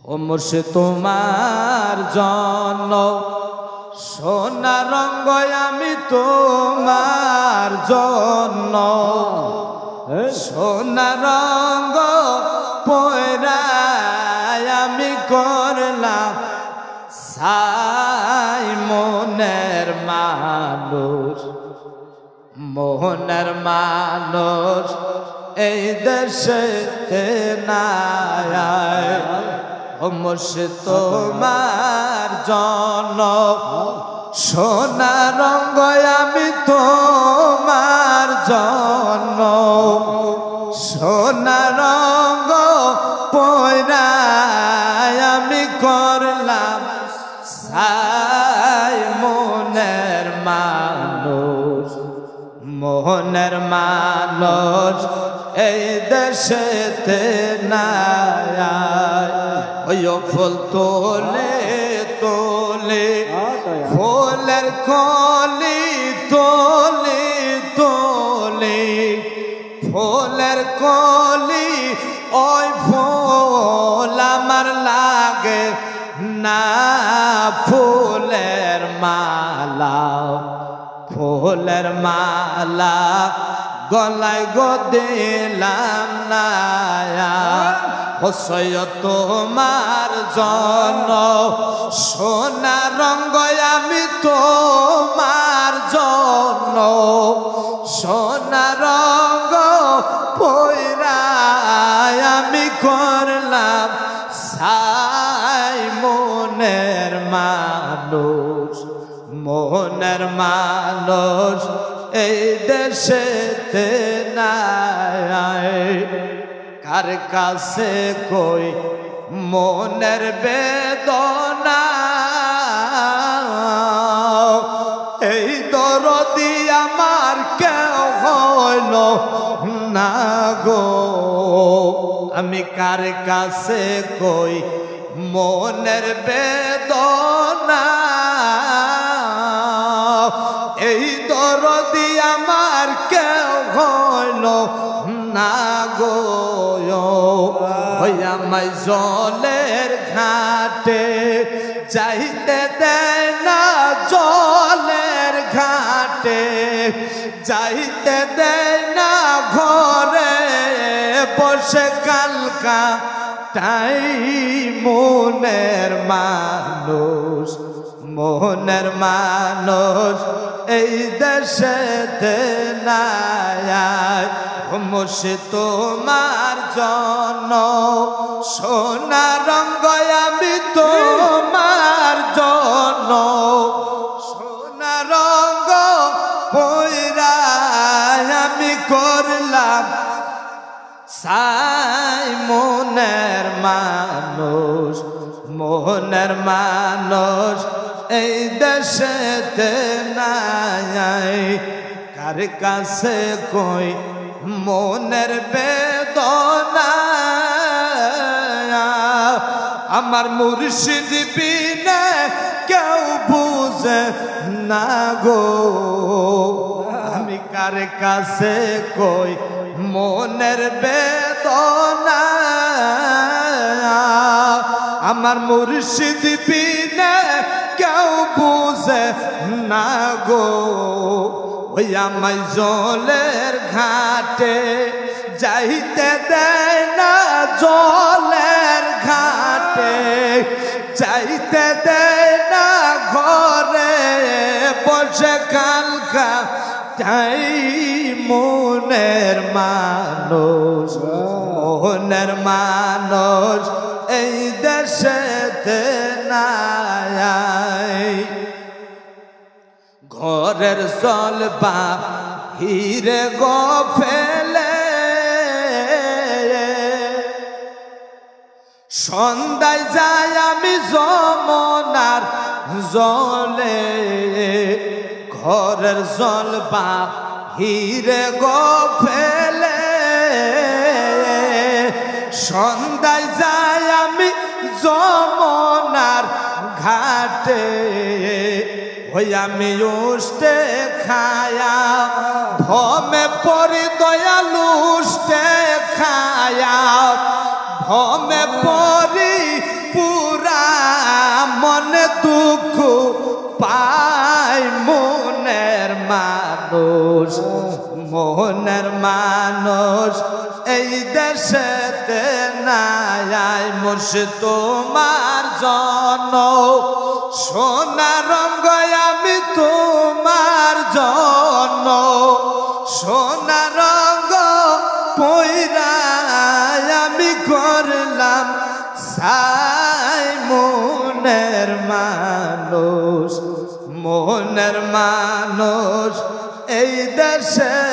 ও মুর্শিদ তোমার জন্য সোনা রঙ্গ আমি তোমার জন্য সোনা রঙ্গ পয়রায় আমি করলাম সাই মনের মানুষ মোহনের মানুষ এই দেশে নাই ও মুর্শিদ তোমার জন্য সোনা রঙ্গ আমি তোমার জন্য সোনা রঙ্গ পয়রায় আমি করলাম সাই মনের মানুষ মোহনের মানুষ এই দেশেতে নাই ওই ফুল তোলে তোলে ফুলের কলি তোলে তোলে ফুলের কলি ওই ফুল আমার লাগে না ফুলের মালা ফুলের মালা গলায় গো দিলাম না হোসয় তোমার জন্য সোনা রঙ্গ আমি তোমার জন্য সোনা রঙ্গ পয়রায় আমি করলাম সাই মনের মানুষ মোহনের মানুষ এই দেশেতে নাই কার কাছে কই মনের বেদনা এই দরদি আমার কেউ হইল না গো আমি কার কাছে কই মনের বেদনা এই দরদি আমার কেউ হইল না গো আমায় জলের ঘাটে যাইতে দেয় না জলের ঘাটে যাইতে দেয় না ঘরে বসে কালকা তাই মনের মানুষ মোহনের মানুষ এই দেশেতে নাই মুর্শিদ তোমার জন্য সোনা রঙ্গ আমি তোমার জন্য সোনা রঙ্গ পয়রায় আমি করলাম সাই মনের মানুষ মোহনের মানুষ এই দেশেতে নাই কার কাছে কই মনের বেদনা আমার মুর্শিদ বিনে কেউ বুঝে না গো আমি কার কাছে কই মনের বেদনা আমার মুর্শিদ বিনে কেউ বুঝে না গো ওই আমায় জলের ঘাটে যাইতে দেয় না জলের ঘাটে যাইতে দেয় না ঘরে বসে কালকা তাই মনের মানুষ মোহনের মানুষ এই দেশেতে নাই ঘরের জল বাহিরে গো ফেলে সন্ধ্যায় যাই আমি যমুনার জলে ঘরের জল বাহিরে গো ফেলে সন্ধ্যায় যাই আমি যমুনার ঘাটে ওই আমি উষ্টে খায়া ভমে পরি দয়ালু উষ্টে খায়া ভমে পরি এই দেশেতে নাই মুর্শিদ তোমার জন্য সোনা রঙ আমি তোমার জন্য সোনা রঙ পয়রা আমি করলাম সাই মনের মানুষ এই দেশে